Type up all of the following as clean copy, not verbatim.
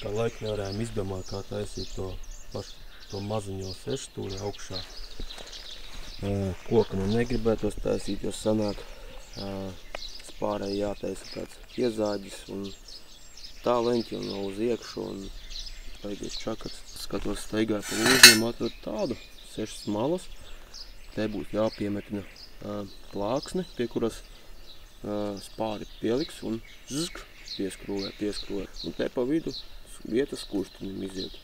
Kā laika nevarējām izdomāt, kā taisīt to maziņo sešstūri augšā. Koka man negribētos taisīt, jo sanāk spārēji jātaisa tāds iezāģis un tā leņķi jau nav uz iekšu un baigies čakars. Skatos staigāju pa lūžiem, atrod tādu 6 malas. Te būtu jāpiemetina plāksne, pie kuras spāri pieliks un pieskrūvē. Un te pa vidu vietas kuršķiņam iziet.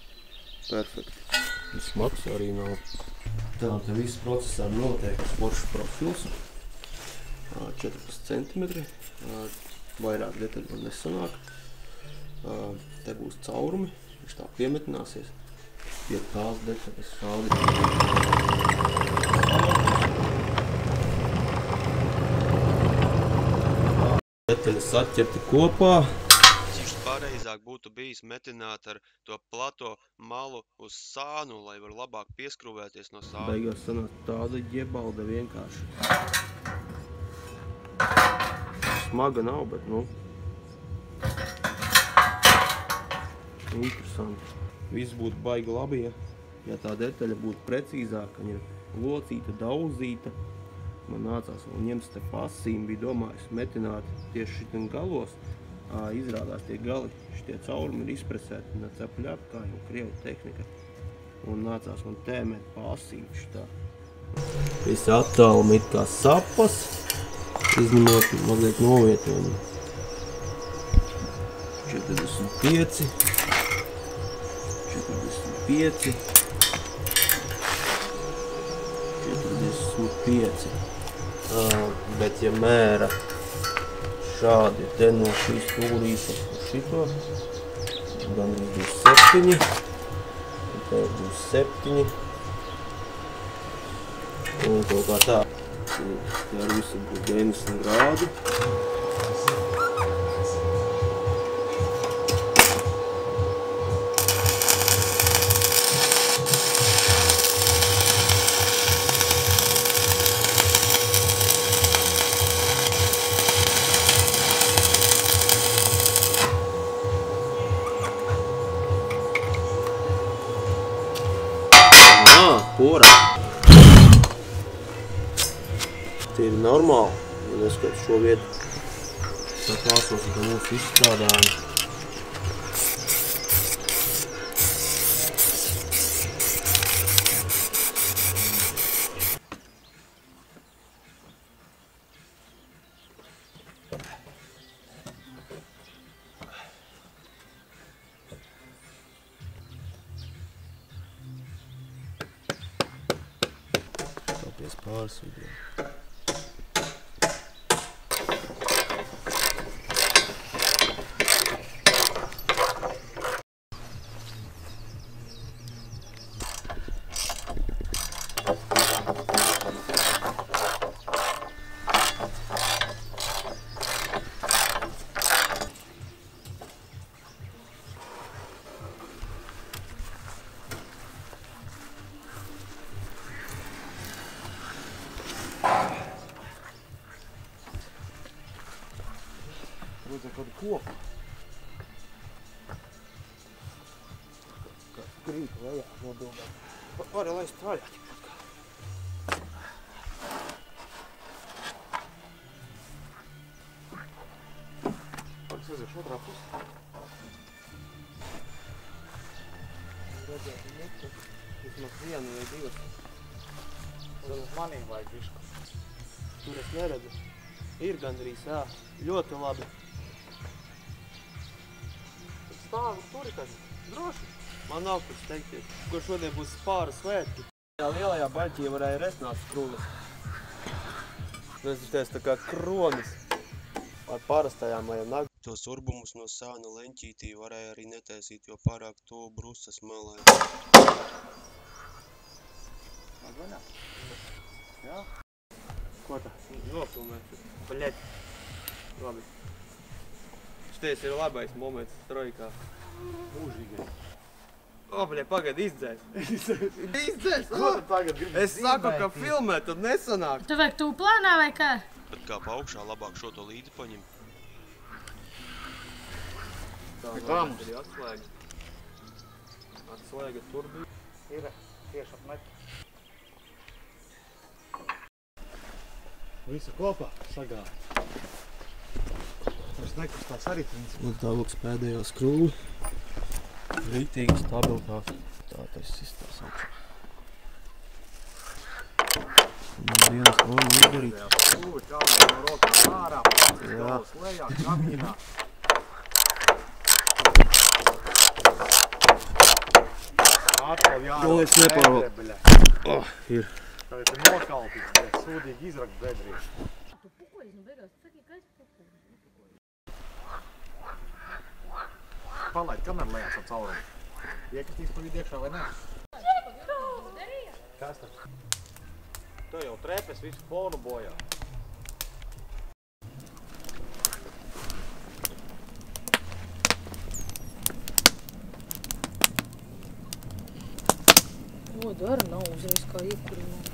Perfekti. Smags arī nav. Tā te viss procesā notiek foršs profils. 14 cm. Vairāk detaļu man nesanāk. Te būs caurumi. Viņš tā piemetināsies. Pie tās detaļas šādi. Detaļas atķerti kopā. Pareizāk būtu bijis metināt ar to plato malu uz sānu, lai var labāk pieskrūvēties no sāna. Beigās sanāk tāda ģebalda vienkārši. Smaga nav, bet nu. Interesanti. Viss būtu baigi labi, ja tā detaļa būtu precīzāka, viņa ir locīta, daudzīta. Man nācās vēl ņemt te pasīm, bija domājis metināt tieši šitam galos. Izrādās tie gali, šitie caurumi ir izpresēti no cepļa apkājuma, krievu tehnika. Un nācās man tēmēt pasīm šitā. Visi attālumi ir kā sapas, izņemot mazliet novietojumu. 45, 45, 45. Bet ja mēra šādi te no šīs stūrītes uz šito, gan būs 7, un te būs 7, un kaut kā tā. Te arī visi būs 90 grādi. Porā. Tie ir normāli, ja neskatu šo vietu. Tā klāsos, ka mūsu izstrādājumi. Pāris video. Redzēju kādu kopu. Kāds krīt lejā nobildām. Vari laist vaļā tikpat kā. Pats aizieš otrā pusē. Redzēt, nektu. Vismaz vienu vai divas. Uz manīm vajag višku. Tur es neredzu. Ir gandrīz, jā. Ļoti labi. Stāvu turi tagad. Droši. Man nav kas teikties, ko šodien būs spāra svētki. Jā, lielajā baļķī varēja resnāt skrūves. Es teicu tā kā kronis ar parastajām lejām nag. Tos urbumus no sāna leņķītī varēja arī netaisīt, jo pārāk tuvu brusas malē. Atvaļā? Jā? Ko tā? Nofilmēt. Paļēt. Labi. Šities ir labais moments trojkā. Mūžīgai. O, bļē, pagaid, izdzēs. Izdzēs? Ko tu tagad gribi? Es saku, ka filmēt, tad nesanāk. Tu vajag tū plānā vai kā? Tad kā pa augšā labāk šo to līdzi paņem. Tā mums ir atslēga. Atslēga tur bija. Ir tieši apmet. Visu kopā sagāja. Vairs nekustās arī principā. Un tā lūks pēdējā skrūve. Rītīgi stabilitāte. Tā tas sistās augšā. Dienas man izdarīt. Skrūve kādā no rokas ārā, pats galvas lejā, kabīnā. Atkal To es nepārvaldu. Ir. Tagad ir nokalpis, bet sūdīgi izrakt bedrīgi. Tu pukoļis, nu beigās, tu saki, ka es pukoļis. Palaid, kamēr lejās ar caurumu. Iekritīs pa vidu iekšā vai ne? Kas tad? Tu jau trepes visu fonu bojā. O, dara nav uzreiz kā iekurināts.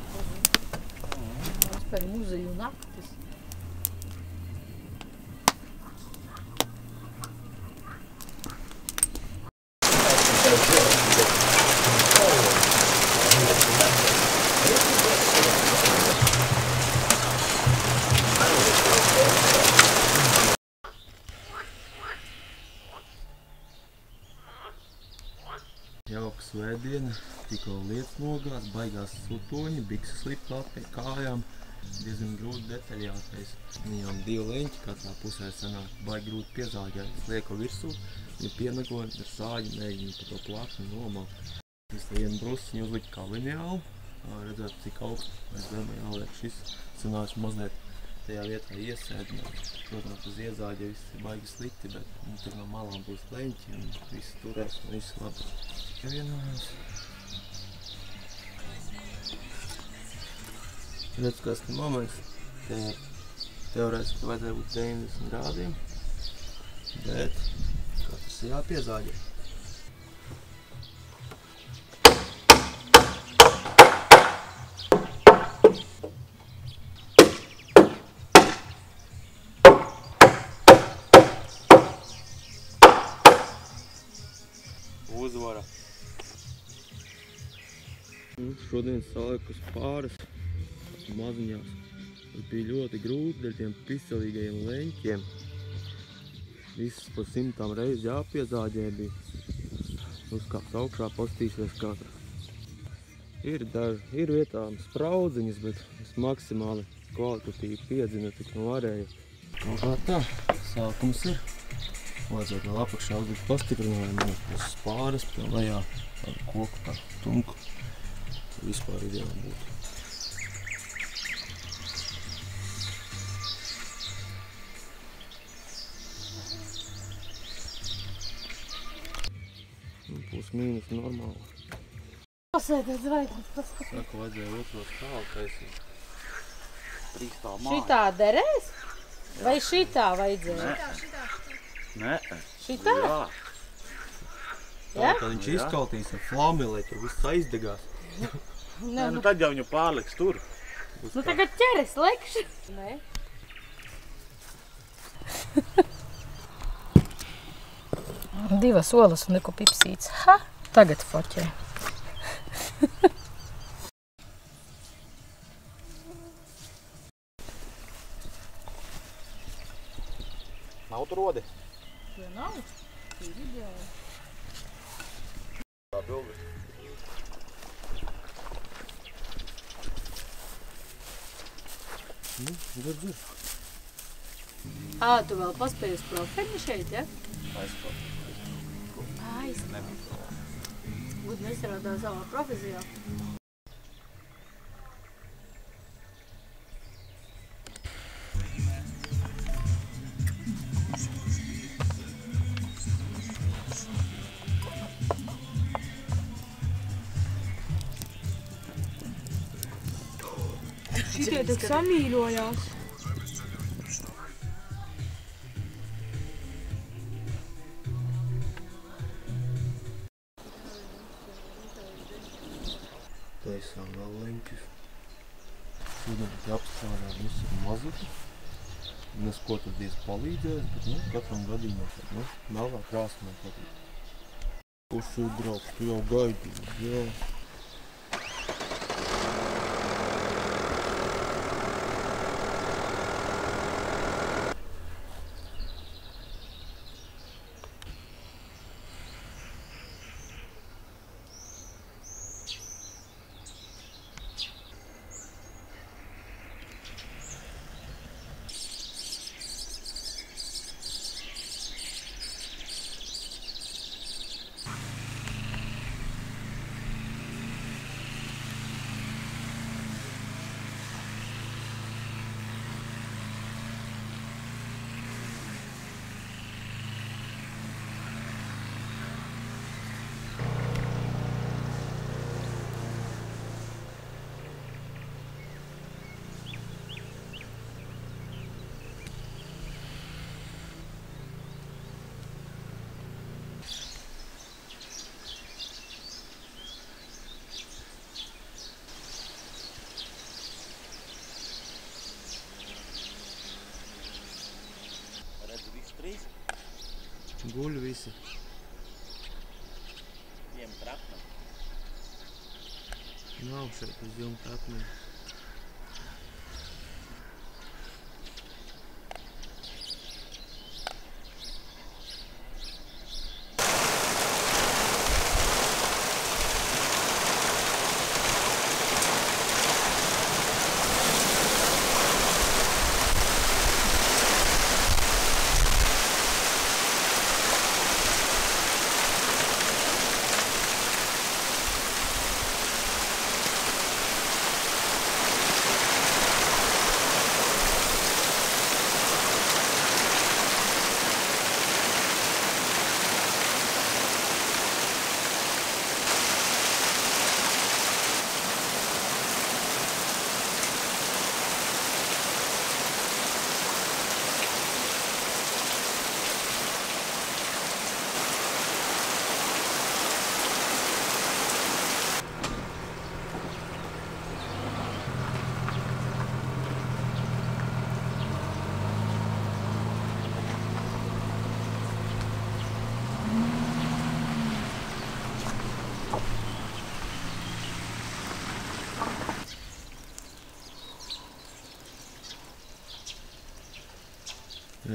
Atspēj muzeju naktis. Jauka svētdiena, tikko lietas nogās, baigās sutoņi, bikses likt klāt pie kājām. Diezgan grūti detaļātais. Viņam 2 leņķi katrā pusē sanāk, baigi grūti piezāģēt. Es lieku virsū, viņa pienagoņi ar sāģi mēģina pa to plakni nomalt. Es te vienu brusiņu uzliku kā lineālu, redzētu cik augstu. Es domāju, jāliek šis sanāks mazliet tajā vietā iesēdināt. Protams, uz iezāģa viss ir baigi slikti, bet tur no malām būs leņķi un viss turēs un viss labi. Vienojās. Redz, kāds te moments. Teorētiski vajadzēja būt 90 grādiem, bet katrs ir jāpiezāģē. Uzvara. Šodien saliku uz pāris maziņās. Tas bija ļoti grūti ar tiem piselīgajiem leņķiem. Visas pa 100 reizi jāpiezāģē bija. Uzkāpt augšā, pastīsies katra. Ir vietām spraudziņas, bet es maksimāli kvalitatīvi piedzinu, cik nu varēju. Un kā tā, sākums ir. Vajadzētu vēl apakšā uzlikt pastiprinājumu, uz spāres, pie lejā tādu koku, tādu tunku. Vispār ideāli būtu. Plus mīnus normāli. Pasēdēt zvaigznes, paskatīt. Saka, vajadzēja otro stāvu taisīt. Trīstā māja. Šitā derēs? Vai šitā vajadzēja? Nē. Šitā? Jā. Tā, kad viņš izkautīs ar flameli, tur viss aizdegās. Nē, Nu tad jau viņu pārliks tur. nu tagad ķeres lekši. Nē. Divas olas un neko pipsīts. Ha! Tagad foķē. Nav tur rodi. Ja nav, ir ideāli. Tā bildi. Nu, dzer. Ā, tu vēl paspēji uz profeņu šeit, ja? Aizkāp. Aizkāp. Būtu nestrādā savā profesijā. Šitie tak samīļojās. Taisām vēl leņķus. Šodien apstrādā visu mazutu. Nesko tas diez palīdzēs, bet katram gadījumā melnā krāsnē patīk. Kurš ir draugs? Tu jau gaidīji, jā. Guļ visi. Jumta akmeni. Nav šeit uz jumta akmeni.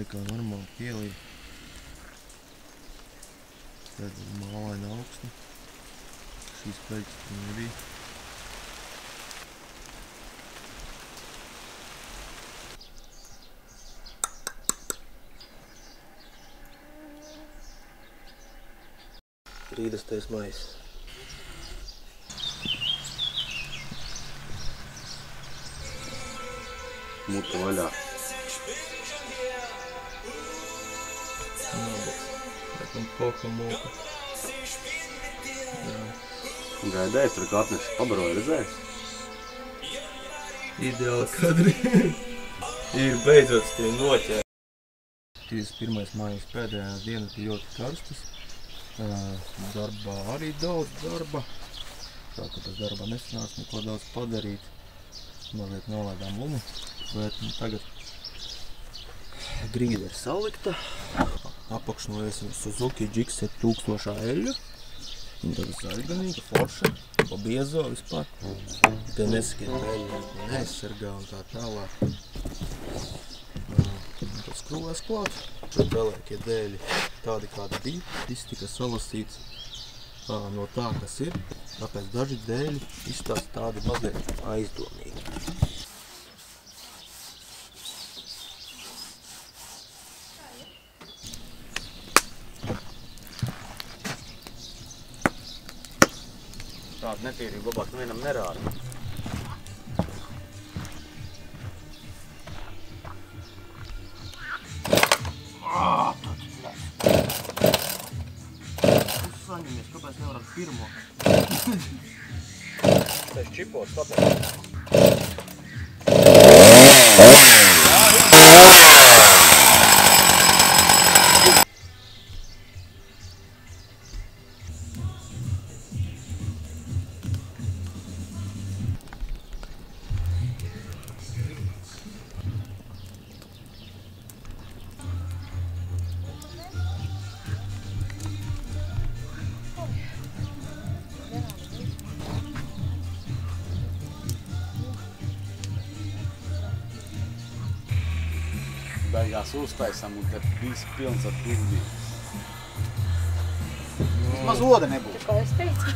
Kā normāli pielīja. Tad ir mālaina augsta. Šīs peļķis tur nebija. Trīdastais mais. Muta vaļā. Poka moka. Gaidējis, tur kā atnesi pabaroja, redzējis? Ideāli kadri. Ir beidzot tie noķēri. 31. mājas pēdējās dienas bija ļoti karstas. Darbā arī daudz darba. Tā ka tas darbā nesanāca neko daudz padarīt. Mazliet nolaidām lumu. Bet tagad grīda ir salikta. Apakšnoiesim Suzuki Gixxer 1000 eļļu. Viņa tāda zaļganīga, forša, pa biezo vispār. Tie nesakiet, ka eļļa neaizsargā un tā tālāk. Tad skrūvēs klāt. Šeit pelēkie dēļi tādi kādi bija. Viss tika salasīts no tā, kas ir. Tāpēc daži dēļi izstāsta tādi mazliet aizdomīgi. Tāda netīrība labāk nevienam nerāda. Saņemies, kāpēc nevarat pirmo? Tas čipos, kāpēc? beigās uztaisam un tad viss pilns ar dūmiem. Maz oda nebūs. Kā es teicu?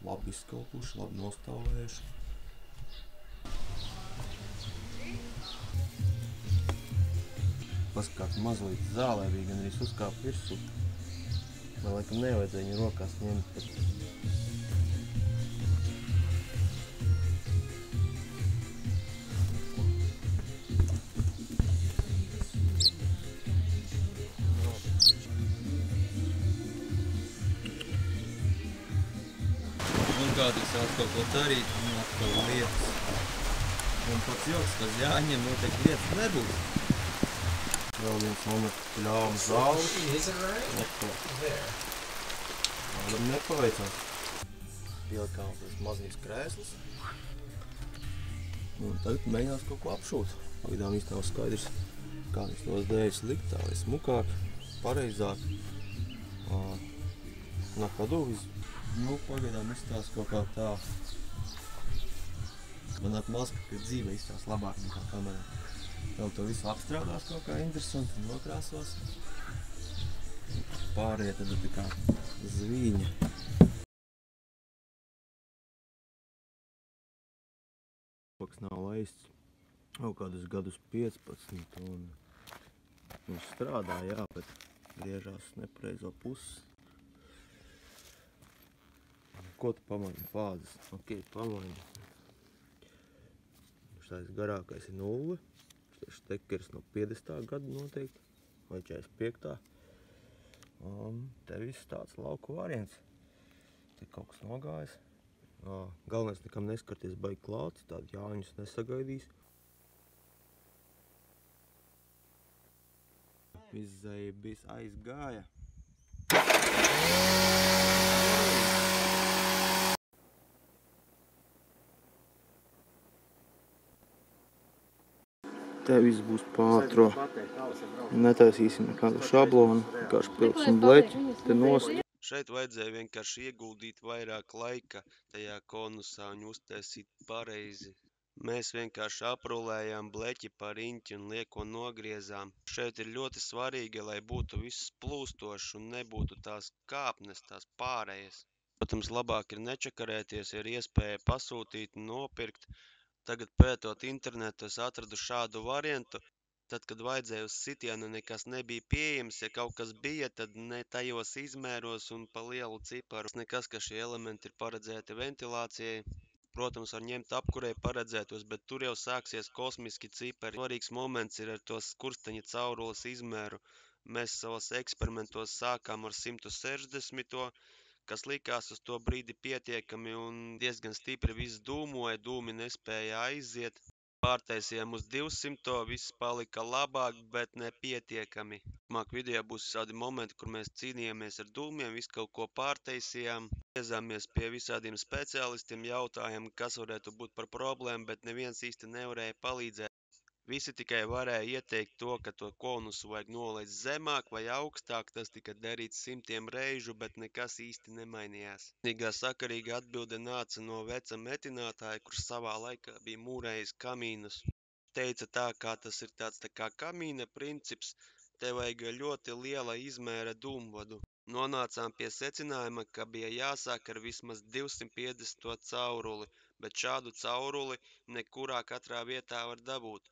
Labi izskaukuši, labi nostāvējuši. Paskāt mazliet zālē bija gan arī uzkāp virsū. Man laikam nevajadzēja viņu rokās ņemt, bet Un kādīgi sāk kaut ko darīt, un atkal lietas. Un pats joks, kas jāņem, noteikti lietas nebūs. vēl viens moments ļāva zāli. Kādam nepaveicās. Pielikām tas mazīs krēslis. Un tagad mēģinās kaut ko apšūt. Pagaidām īsti nav skaidrs, kā viņš tos dēļus likt, tā vai smukāk, pareizāk. Nāk padūvis. Nu, pagaidām izstās kaut kā tā. Manāk maska, ka dzīve izstās labāk nekā kamerā. Vēl to visu apstrādās kaut kā interesanti un nokrāsos. Pārējie tad ir tā kā zvīņa. Paks nav laists kaut kādus gadus 15 un viņš strādā, jā, bet griežās nepareizo pusi. Ko tu pamaini? Fāzes. Ok, pamaini. Štais garākais ir 0. Šis tekers no 50. gada noteikti. Vai 45. Un te viss tāds lauku variants. Te kaut kas nogājis. Galvenais nekam neskarties baigi klāts, tādi jāņus nesagaidīs. Viss aizgāja. Te viss būs pātro. Netaisīsim nekādu šablonu, vienkārši pilksim bleķi, te nost. Šeit vajadzēja vienkārši ieguldīt vairāk laika tajā konusā un uztaisīt pareizi. Mēs vienkārši aprulējām bleķi pa riņķi un lieko nogriezām. Šeit ir ļoti svarīgi, lai būtu viss plūstošs un nebūtu tās kāpnes, tās pārējas. Protams, labāk ir nečakarēties, ir iespēja pasūtīt, nopirkt. Tagad pētot internetu, es atradu šādu variantu. Tad, kad vajadzēja uz sitienu, nekas nebija pieejams. Ja kaut kas bija, tad ne tajos izmēros un pa lielu ciparu. Nekas, ka šie elementi ir paredzēti ventilācijai. Protams, var ņemt apkurei paredzētos, bet tur jau sāksies kosmiski cipari. Svarīgs moments ir ar tos skursteņa caurules izmēru. Mēs savos eksperimentos sākām ar 160. Kas likās uz to brīdi pietiekami un diezgan stipri viss dūmoja, dūmi nespēja aiziet. Pārtaisījām uz 200, viss palika labāk, bet nepietiekami. Turpmāk video būs visādi momenti, kur mēs cīnījāmies ar dūmiem, visu kaut ko pārtaisījām. Griezāmies pie visādiem speciālistiem, jautājām, kas varētu būt par problēmu, bet neviens īsti nevarēja palīdzēt. Visi tikai varēja ieteikt to, ka to konusu vajag nolaist zemāk vai augstāk, tas tika darīts simtiem reižu, bet nekas īsti nemainījās. Vienīgā sakarīga atbilde nāca no veca metinātāja, kurš savā laikā bija mūrējis kamīnus. Teica tā, kā tas ir tāds tā kā kamīna princips, te vajag ļoti liela izmēra dūmvadu. Nonācām pie secinājuma, ka bija jāsāk ar vismaz 250 cauruli, bet šādu cauruli nekurā katrā vietā var dabūt.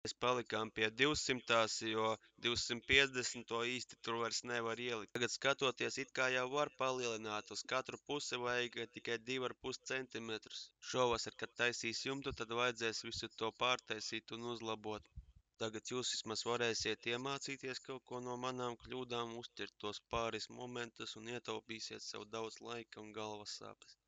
Mēs palikām pie 200, jo 250 to īsti tur vairs nevar ielikt. Tagad skatoties, it kā jau var palielināt, uz katru pusi vajag tikai 2,5 centimetrus. Šovasar, kad taisīs jumtu, tad vajadzēs visu to pārtaisīt un uzlabot. Tagad jūs vismaz varēsiet iemācīties kaut ko no manām kļūdām, uztvert tos pāris momentus un ietaupīsiet sev daudz laika un galvas sāpes.